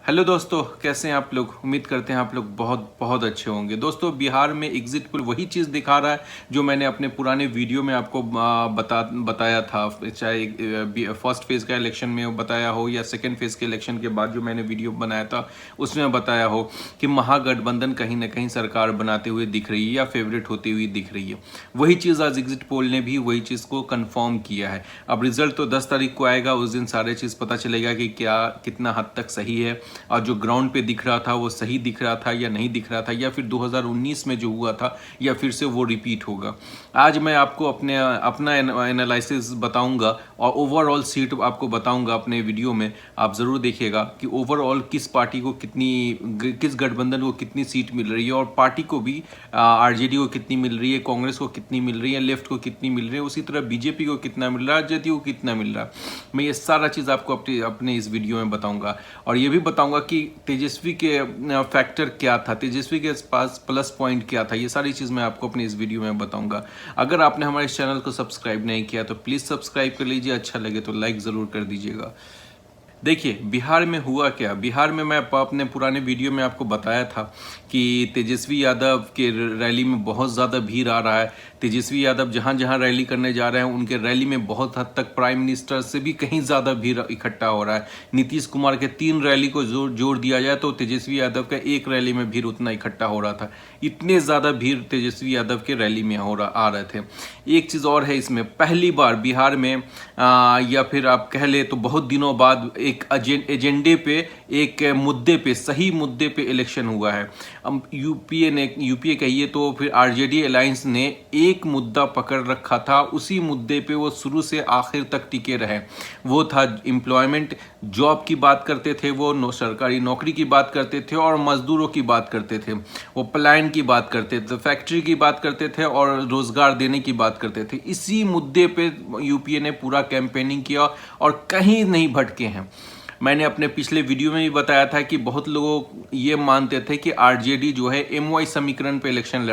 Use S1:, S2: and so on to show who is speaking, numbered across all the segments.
S1: Hello दोस्तों, कैसे हैं आप लोग। उम्मीद करते हैं आप लोग बहुत बहुत अच्छे होंगे। दोस्तों, बिहार में एग्जिट पोल वही चीज़ दिखा रहा है जो मैंने अपने पुराने वीडियो में आपको बताया था। चाहे फर्स्ट फेज का इलेक्शन में बताया हो या सेकेंड फेज के इलेक्शन के बाद जो मैंने वीडियो बनाया था उसमें बताया हो कि महागठबंधन कहीं ना कहीं सरकार बनाते हुए दिख रही है या फेवरेट होती हुई दिख रही है। वही चीज़ आज एग्जिट पोल ने भी वही चीज़ को कन्फर्म किया है। अब रिजल्ट तो 10 तारीख को आएगा, उस दिन सारे चीज़ पता चलेगा कि क्या कितना हद तक सही है और जो ग्राउंड पे दिख रहा था वो सही दिख रहा था या नहीं दिख रहा था, या फिर 2019 में जो हुआ था या फिर से वो रिपीट होगा। आज मैं आपको अपना एनालिसिस बताऊंगा और ओवरऑल सीट आपको बताऊंगा अपने वीडियो में। आप ज़रूर देखिएगा कि ओवरऑल किस पार्टी को किस गठबंधन को कितनी सीट मिल रही है और पार्टी को भी आरजेडी को कितनी मिल रही है, कांग्रेस को कितनी मिल रही है, लेफ्ट को कितनी मिल रही है, उसी तरह बीजेपी को कितना मिल रहा है, जदयू को कितना मिल रहा है। मैं ये सारा चीज़ आपको अपने इस वीडियो में बताऊंगा और ये भी बताऊंगा कि तेजस्वी के फैक्टर क्या था, तेजस्वी के पास प्लस पॉइंट क्या था। ये सारी चीज़ मैं आपको अपनी इस वीडियो में बताऊंगा। अगर आपने हमारे चैनल को सब्सक्राइब नहीं किया तो प्लीज़ सब्सक्राइब कर लीजिए, अच्छा लगे तो लाइक ज़रूर कर दीजिएगा। देखिए, बिहार में हुआ क्या। बिहार में मैं अपने पुराने वीडियो में आपको बताया था कि तेजस्वी यादव के रैली में बहुत ज़्यादा भीड़ आ रहा है। तेजस्वी यादव जहाँ जहाँ रैली करने जा रहे हैं उनके रैली में बहुत हद तक प्राइम मिनिस्टर से भी कहीं ज़्यादा भीड़ इकट्ठा हो रहा है। नीतीश कुमार के 3 रैली को जोड़ दिया जाए तो तेजस्वी यादव का एक रैली में भीड़ उतना इकट्ठा हो रहा था। इतने ज़्यादा भीड़ तेजस्वी यादव के रैली में आ रहे थे। एक चीज़ और है, इसमें पहली बार बिहार में या फिर आप कह ले तो बहुत दिनों बाद एक एजेंडे पे, एक मुद्दे पे, सही मुद्दे पे इलेक्शन हुआ है। अब यूपीए कहिए तो फिर आरजेडी अलायंस ने एक मुद्दा पकड़ रखा था, उसी मुद्दे पे वो शुरू से आखिर तक टिके रहे। वो था एम्प्लॉयमेंट, जॉब की बात करते थे, वो सरकारी नौकरी की बात करते थे और मजदूरों की बात करते थे, वो पलायन की बात करते थे, फैक्ट्री की बात करते थे और रोजगार देने की बात करते थे। इसी मुद्दे पे यूपीए ने पूरा कैंपेनिंग किया और कहीं नहीं भटके हैं। मैंने अपने पिछले वीडियो में भी बताया था कि बहुत लोग ये मानते थे कि आरजेडी जो है एमवाई समीकरण पे इलेक्शन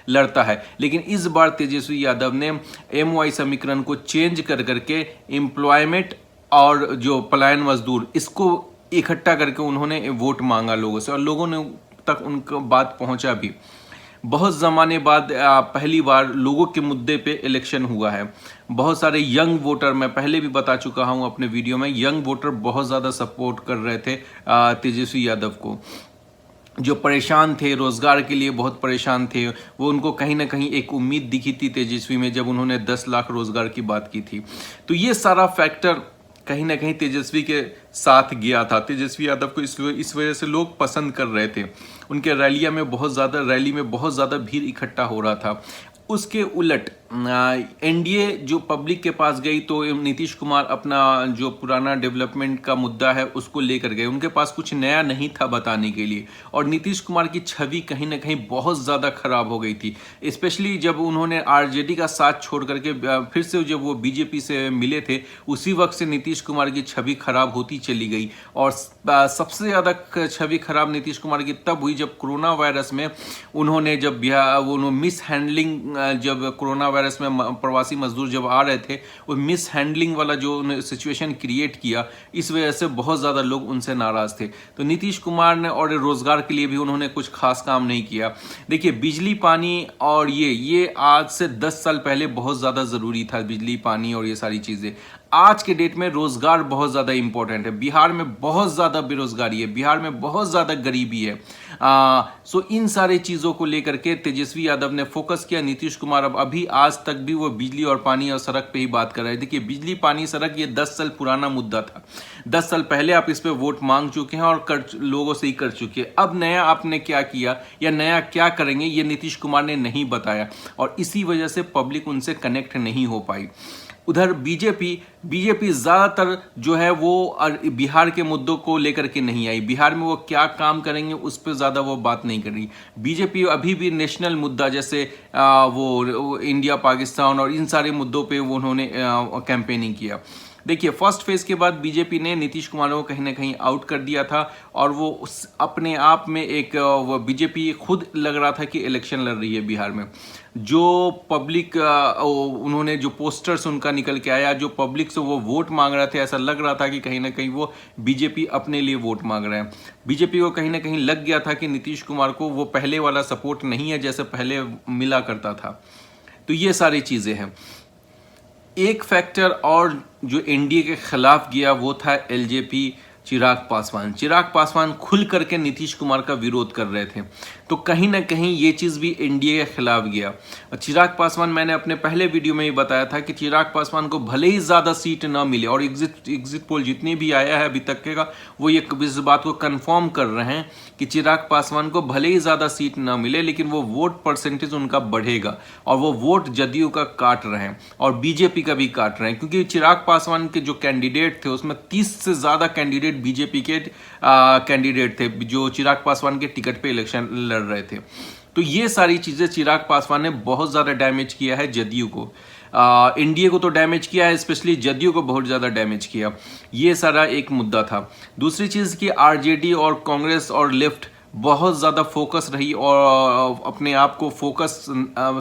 S1: लड़ता है, लेकिन इस बार तेजस्वी यादव ने एमवाई समीकरण को चेंज करके एम्प्लॉयमेंट और जो पलायन मजदूर, इसको इकट्ठा करके उन्होंने वोट मांगा लोगों से और लोगों ने तक उनका बात पहुंचा भी। बहुत ज़माने बाद पहली बार लोगों के मुद्दे पे इलेक्शन हुआ है। बहुत सारे यंग वोटर, मैं पहले भी बता चुका हूं अपने वीडियो में, यंग वोटर बहुत ज़्यादा सपोर्ट कर रहे थे तेजस्वी यादव को। जो परेशान थे, रोजगार के लिए बहुत परेशान थे, वो उनको कहीं ना कहीं एक उम्मीद दिखी थी तेजस्वी में जब उन्होंने 10 लाख रोजगार की बात की थी। तो ये सारा फैक्टर कहीं ना कहीं तेजस्वी के साथ गया था। तेजस्वी यादव को इस वजह से लोग पसंद कर रहे थे। उनके रैली में बहुत ज़्यादा भीड़ इकट्ठा हो रहा था। उसके उलट एनडीए जो पब्लिक के पास गई तो नीतीश कुमार अपना जो पुराना डेवलपमेंट का मुद्दा है उसको लेकर गए। उनके पास कुछ नया नहीं था बताने के लिए और नीतीश कुमार की छवि कहीं ना कहीं बहुत ज़्यादा खराब हो गई थी। स्पेशली जब उन्होंने आरजेडी का साथ छोड़ करके फिर से जब वो बीजेपी से मिले थे, उसी वक्त से नीतीश कुमार की छवि खराब होती चली गई। और सबसे ज़्यादा छवि खराब नीतीश कुमार की तब हुई जब कोरोना वायरस में उन्होंने मिस हैंडलिंग, जब कोरोना वायरस में प्रवासी मजदूर जब आ रहे थे, वो मिस हैंडलिंग वाला जो सिचुएशन क्रिएट किया, इस वजह से बहुत ज़्यादा लोग उनसे नाराज़ थे। तो नीतीश कुमार ने और रोज़गार के लिए भी उन्होंने कुछ खास काम नहीं किया। देखिए, बिजली पानी और ये आज से 10 साल पहले बहुत ज़्यादा ज़रूरी था, बिजली पानी और ये सारी चीज़ें। आज के डेट में रोजगार बहुत ज़्यादा इंपॉर्टेंट है। बिहार में बहुत ज़्यादा बेरोजगारी है, बिहार में बहुत ज़्यादा गरीबी है। सो इन सारे चीज़ों को लेकर के तेजस्वी यादव ने फोकस किया। नीतीश कुमार अब अभी आज तक भी वो बिजली और पानी और सड़क पे ही बात कर रहे हैं। देखिए, बिजली पानी सड़क ये 10 साल पुराना मुद्दा था। 10 साल पहले आप इस पे वोट मांग चुके हैं और लोगों से ही कर चुके हैं। अब नया आपने क्या किया या नया क्या करेंगे, ये नीतीश कुमार ने नहीं बताया और इसी वजह से पब्लिक उनसे कनेक्ट नहीं हो पाई। उधर बीजेपी ज़्यादातर जो है वो बिहार के मुद्दों को लेकर के नहीं आई। बिहार में वो क्या काम करेंगे उस पर ज़्यादा वो बात नहीं कर रही। बीजेपी अभी भी नेशनल मुद्दा जैसे वो इंडिया पाकिस्तान और इन सारे मुद्दों पे वो उन्होंने कैंपेनिंग किया। देखिए फर्स्ट फेज के बाद बीजेपी ने नीतीश कुमार को कहीं ना कहीं आउट कर दिया था और वो अपने आप में एक वो बीजेपी खुद लग रहा था कि इलेक्शन लड़ रही है बिहार में। जो पब्लिक उन्होंने जो पोस्टर्स उनका निकल के आया, जो पब्लिक से वो वोट मांग रहे थे, ऐसा लग रहा था कि कहीं ना कहीं वो बीजेपी अपने लिए वोट मांग रहे हैं। बीजेपी को कहीं ना कहीं लग गया था कि नीतीश कुमार को वो पहले वाला सपोर्ट नहीं है जैसे पहले मिला करता था। तो ये सारी चीज़ें हैं। एक फैक्टर और जो एनडीए के खिलाफ गया वो था एलजेपी चिराग पासवान। चिराग पासवान खुल करके नीतीश कुमार का विरोध कर रहे थे, तो कहीं ना कहीं ये चीज़ भी एनडीए के खिलाफ गया। चिराग पासवान, मैंने अपने पहले वीडियो में ही बताया था कि चिराग पासवान को भले ही ज़्यादा सीट ना मिले, और एग्जिट पोल जितनी भी आया है अभी तक के का, वो ये इस बात को कंफर्म कर रहे हैं कि चिराग पासवान को भले ही ज़्यादा सीट ना मिले लेकिन वो वोट परसेंटेज उनका बढ़ेगा, और वो वोट जदयू का काट रहे हैं और बीजेपी का भी काट रहे हैं। क्योंकि चिराग पासवान के जो कैंडिडेट थे उसमें 30 से ज़्यादा कैंडिडेट बीजेपी के कैंडिडेट थे जो चिराग पासवान के टिकट पे इलेक्शन लड़ रहे थे। तो ये सारी चीज़ें चिराग पासवान ने बहुत ज़्यादा डैमेज किया है जदयू को। एनडीए को तो डैमेज किया है, स्पेशली जदयू को बहुत ज़्यादा डैमेज किया। ये सारा एक मुद्दा था। दूसरी चीज़ कि आरजेडी और कांग्रेस और लेफ्ट बहुत ज़्यादा फोकस रही और अपने आप को फोकस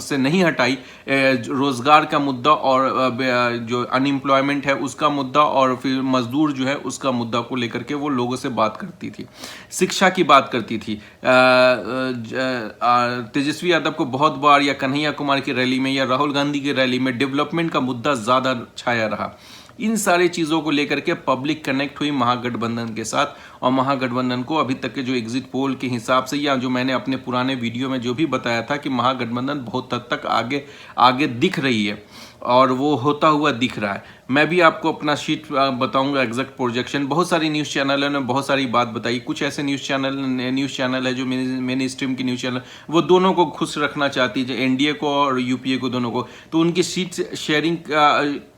S1: से नहीं हटाई। रोज़गार का मुद्दा और जो अनएम्प्लॉयमेंट है उसका मुद्दा, और फिर मजदूर जो है उसका मुद्दा को लेकर के वो लोगों से बात करती थी, शिक्षा की बात करती थी। तेजस्वी यादव को बहुत बार या कन्हैया कुमार की रैली में या राहुल गांधी की रैली में डेवलपमेंट का मुद्दा ज़्यादा छाया रहा। इन सारी चीज़ों को लेकर के पब्लिक कनेक्ट हुई महागठबंधन के साथ, और महागठबंधन को अभी तक के जो एग्जिट पोल के हिसाब से या जो मैंने अपने पुराने वीडियो में जो भी बताया था कि महागठबंधन बहुत हद तक आगे दिख रही है और वो होता हुआ दिख रहा है। मैं भी आपको अपना शीट बताऊंगा, एग्जैक्ट प्रोजेक्शन। बहुत सारी न्यूज़ चैनलों ने बहुत सारी बात बताई। कुछ ऐसे न्यूज़ चैनल है जो मेन स्ट्रीम की न्यूज़ चैनल, वो दोनों को खुश रखना चाहती है, एनडीए को और यूपीए को, दोनों को। तो उनकी सीट शेयरिंग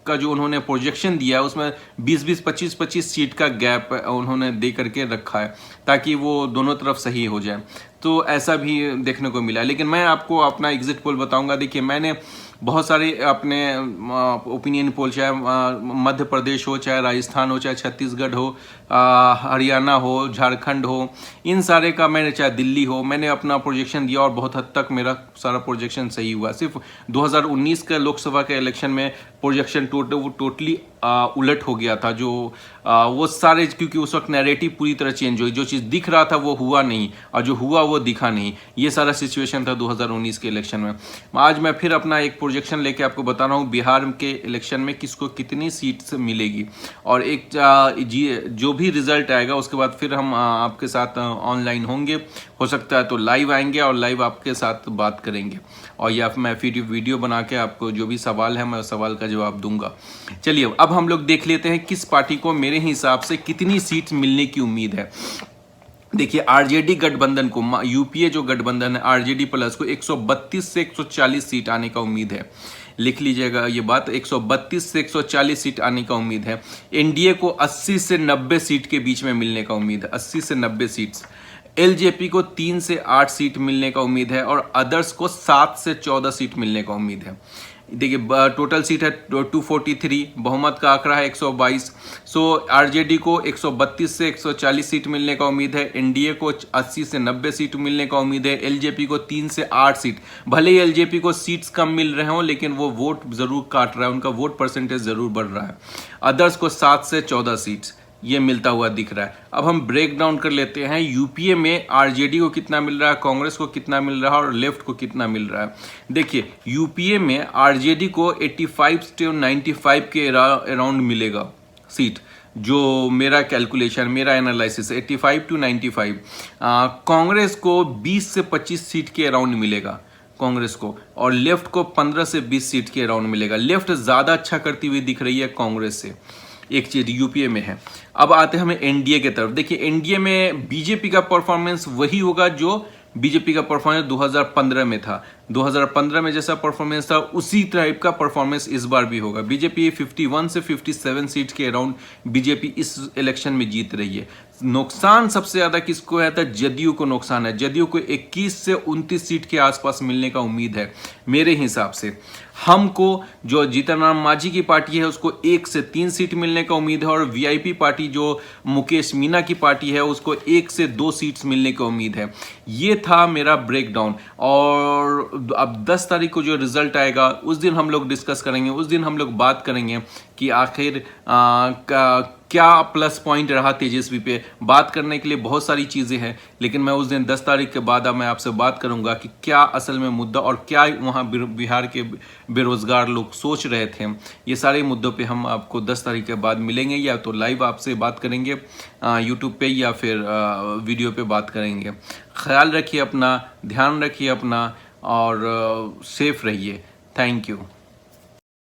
S1: का जो उन्होंने प्रोजेक्शन दिया है उसमें 20-20, 25-25 सीट का गैप उन्होंने दे करके रखा है ताकि वो दोनों तरफ सही हो जाए। तो ऐसा भी देखने को मिला। लेकिन मैं आपको अपना एग्जिट पोल बताऊंगा। देखिए मैंने बहुत सारे अपने ओपिनियन पोल, चाहे मध्य प्रदेश हो, चाहे राजस्थान हो, चाहे छत्तीसगढ़ हो, हरियाणा हो, झारखंड हो, इन सारे का मैंने, चाहे दिल्ली हो, मैंने अपना प्रोजेक्शन दिया और बहुत हद तक मेरा सारा प्रोजेक्शन सही हुआ। सिर्फ 2019 के लोकसभा के इलेक्शन में प्रोजेक्शन टोटली उलट हो गया था। जो वो सारे, क्योंकि उस वक्त नैरेटिव पूरी तरह चेंज हुई, जो चीज़ दिख रहा था वो हुआ नहीं और जो हुआ वो दिखा नहीं। ये सारा सिचुएशन था 2019 के इलेक्शन में। आज मैं फिर अपना एक प्रोजेक्शन लेके आपको बता रहा हूँ बिहार के इलेक्शन में किसको कितनी सीट्स मिलेगी, और एक जो भी रिजल्ट आएगा उसके बाद फिर हम आपके साथ ऑनलाइन होंगे। हो सकता है तो लाइव आएंगे और लाइव आपके साथ बात करेंगे, और या मैं फिर वीडियो बना के आपको जो भी सवाल है मैं सवाल का जवाब दूंगा। चलिए अब हम लोग देख लेते हैं किस पार्टी को मेरे हिसाब से कितनी सीट मिलने की उम्मीद है। देखिए आरजेडी गठबंधन को, यूपीए जो गठबंधन है, आरजेडी प्लस को 132 से 140 सीट आने का उम्मीद है। लिख लीजिएगा ये बात, 132 से 140 सीट आने का उम्मीद है। एनडीए को 80 से 90 सीट के बीच में मिलने का उम्मीद है, 80 से 90 सीट्स। एलजेपी को 3 से 8 सीट मिलने का उम्मीद है, और अदर्स को 7 से 14 सीट मिलने का उम्मीद है। देखिए टोटल सीट है 243, बहुमत का आंकड़ा है 122। सो आरजेडी को 132 से 140 सीट मिलने का उम्मीद है, एनडीए को 80 से 90 सीट मिलने का उम्मीद है, एलजेपी को 3 से 8 सीट। भले ही एलजेपी को सीट्स कम मिल रहे हों लेकिन वो वोट जरूर काट रहा है, उनका वोट परसेंटेज जरूर बढ़ रहा है। अदर्स को 7 से 14 सीट्स ये मिलता हुआ दिख रहा है। अब हम ब्रेक डाउन कर लेते हैं। यूपीए में आरजेडी को कितना मिल रहा है, कांग्रेस को कितना मिल रहा है और लेफ्ट को कितना मिल रहा है। देखिए यूपीए में आरजेडी को 85 से 95 के अराउंड मिलेगा सीट, जो मेरा कैलकुलेशन, मेरा एनालिसिस 85 to 95। कांग्रेस को 20 से 25 सीट के अराउंड मिलेगा कांग्रेस को, और लेफ्ट को 15 से 20 सीट के अराउंड मिलेगा। लेफ्ट ज़्यादा अच्छा करती हुई दिख रही है कांग्रेस से, एक चीज यूपीए में है। अब आते हैं हमें एनडीए की तरफ। देखिए एनडीए में बीजेपी का परफॉर्मेंस वही होगा जो बीजेपी का परफॉर्मेंस 2015 में था। 2015 में जैसा परफॉर्मेंस था उसी टाइप का परफॉर्मेंस इस बार भी होगा। बीजेपी 51 से 57 सीट के अराउंड बीजेपी इस इलेक्शन में जीत रही है। नुकसान सबसे ज्यादा किसको है? तो जदयू को नुकसान है। जदयू को 21 से 29 सीट के आसपास मिलने का उम्मीद है मेरे हिसाब से। हमको जो जीतन राम मांझी की पार्टी है उसको 1 से 3 सीट मिलने का उम्मीद है, और वीआईपी पार्टी जो मुकेश मीना की पार्टी है उसको 1 से 2 सीट्स मिलने की उम्मीद है। ये था मेरा ब्रेकडाउन, और अब 10 तारीख को जो रिजल्ट आएगा उस दिन हम लोग डिस्कस करेंगे, उस दिन हम लोग बात करेंगे कि आखिर क्या प्लस पॉइंट रहा तेजस्वी पे। बात करने के लिए बहुत सारी चीज़ें हैं, लेकिन मैं उस दिन 10 तारीख के बाद मैं आपसे बात करूंगा कि क्या असल में मुद्दा और क्या वहाँ बिहार के बेरोजगार लोग सोच रहे थे। ये सारे मुद्दों पे हम आपको 10 तारीख के बाद मिलेंगे, या तो लाइव आपसे बात करेंगे यूट्यूब पे, या फिर वीडियो पे बात करेंगे। ख्याल रखिए अपना, ध्यान रखिए अपना, और सेफ रहिए। Thank you.